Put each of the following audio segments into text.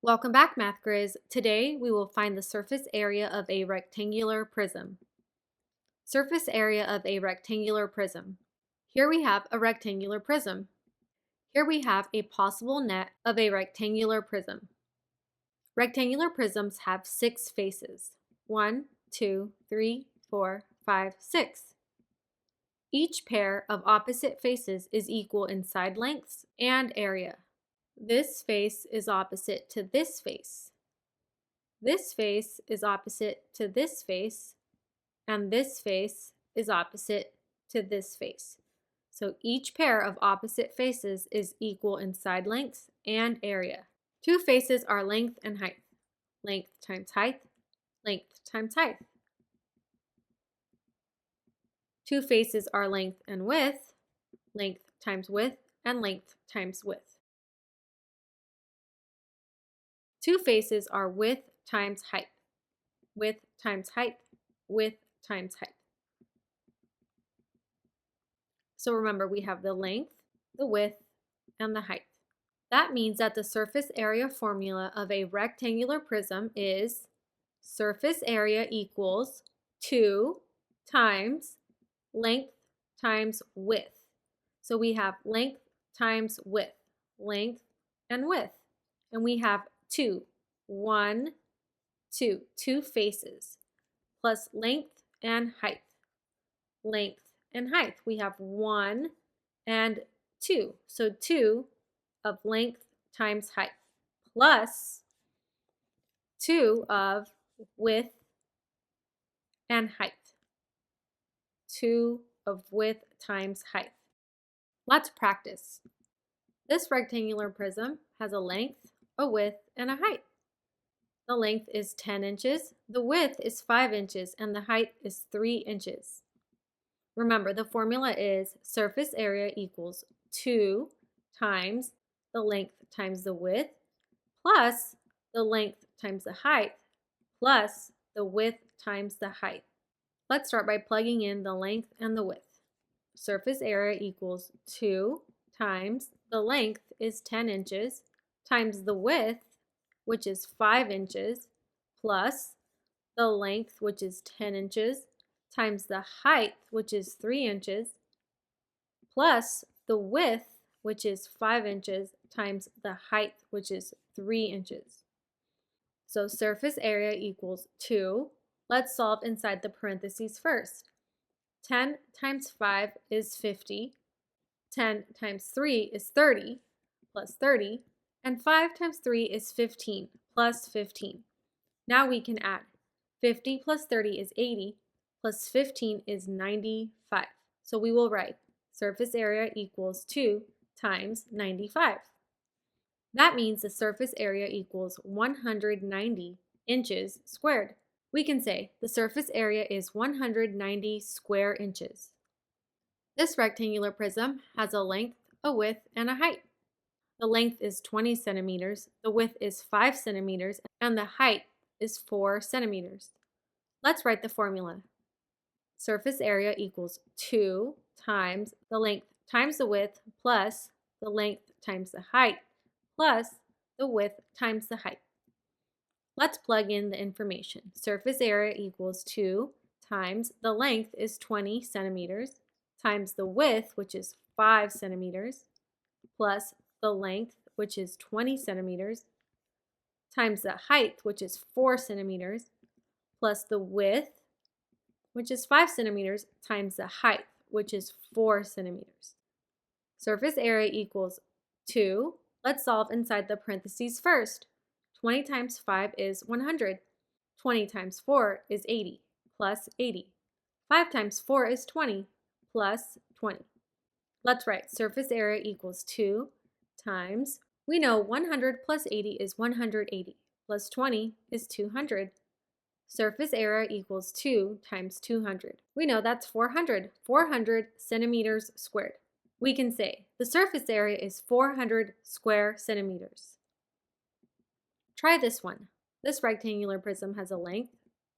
Welcome back, Math Grizz. Today we will find the surface area of a rectangular prism. Surface area of a rectangular prism. Here we have a rectangular prism. Here we have a possible net of a rectangular prism. Rectangular prisms have 6 faces. 1, 2, 3, 4, 5, 6. Each pair of opposite faces is equal in side lengths and area. This face is opposite to this face. This face is opposite to this face, and this face is opposite to this face. So each pair of opposite faces is equal in side lengths and area. Two faces are length and height. Length times height, length times height. Two faces are length and width. Length times width, and length times width. Two faces are width times height. Width times height, width times height. So remember, we have the length, the width, and the height. That means that the surface area formula of a rectangular prism is surface area equals 2 times length times width. So we have length times width, length and width. And we have 2, 1, 2, 2 faces, plus length and height, length and height. We have 1 and 2. So 2 of length times height plus 2 of width and height. 2 of width times height. Let's practice. This rectangular prism has a length, a width, and a height. The length is 10 inches, the width is 5 inches, and the height is 3 inches. Remember, the formula is surface area equals 2 times the length times the width plus the length times the height plus the width times the height. Let's start by plugging in the length and the width. Surface area equals 2 times the length is 10 inches times the width, which is 5 inches, plus the length, which is 10 inches, times the height, which is 3 inches, plus the width, which is 5 inches, times the height, which is 3 inches. So surface area equals 2. Let's solve inside the parentheses first. 10 times 5 is 50. 10 times 3 is 30, plus 30. And 5 times 3 is 15, plus 15. Now we can add. 50 plus 30 is 80, plus 15 is 95. So we will write surface area equals 2 times 95. That means the surface area equals 190 inches squared. We can say the surface area is 190 square inches. This rectangular prism has a length, a width, and a height. The length is 20 centimeters, the width is 5 centimeters, and the height is 4 centimeters. Let's write the formula. Surface area equals 2 times the length times the width plus the length times the height plus the width times the height. Let's plug in the information. Surface area equals 2 times the length is 20 centimeters times the width, which is 5 centimeters, plus the length, which is 20 centimeters, times the height, which is 4 centimeters, plus the width, which is 5 centimeters, times the height, which is 4 centimeters. Surface area equals 2. Let's solve inside the parentheses first. 20 times 5 is 100. 20 times 4 is 80, plus 80. 5 times 4 is 20, plus 20. Let's write surface area equals 2 times, we know 100 plus 80 is 180, plus 20 is 200. Surface area equals 2 times 200. We know that's 400, 400 centimeters squared. We can say the surface area is 400 square centimeters. Try this one. This rectangular prism has a length,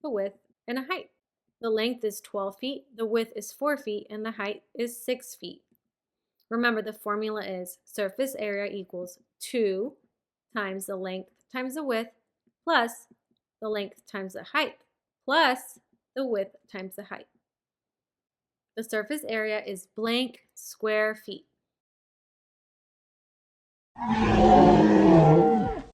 a width, and a height. The length is 12 feet, the width is 4 feet, and the height is 6 feet. Remember, the formula is surface area equals 2 times the length times the width plus the length times the height plus the width times the height. The surface area is blank square feet.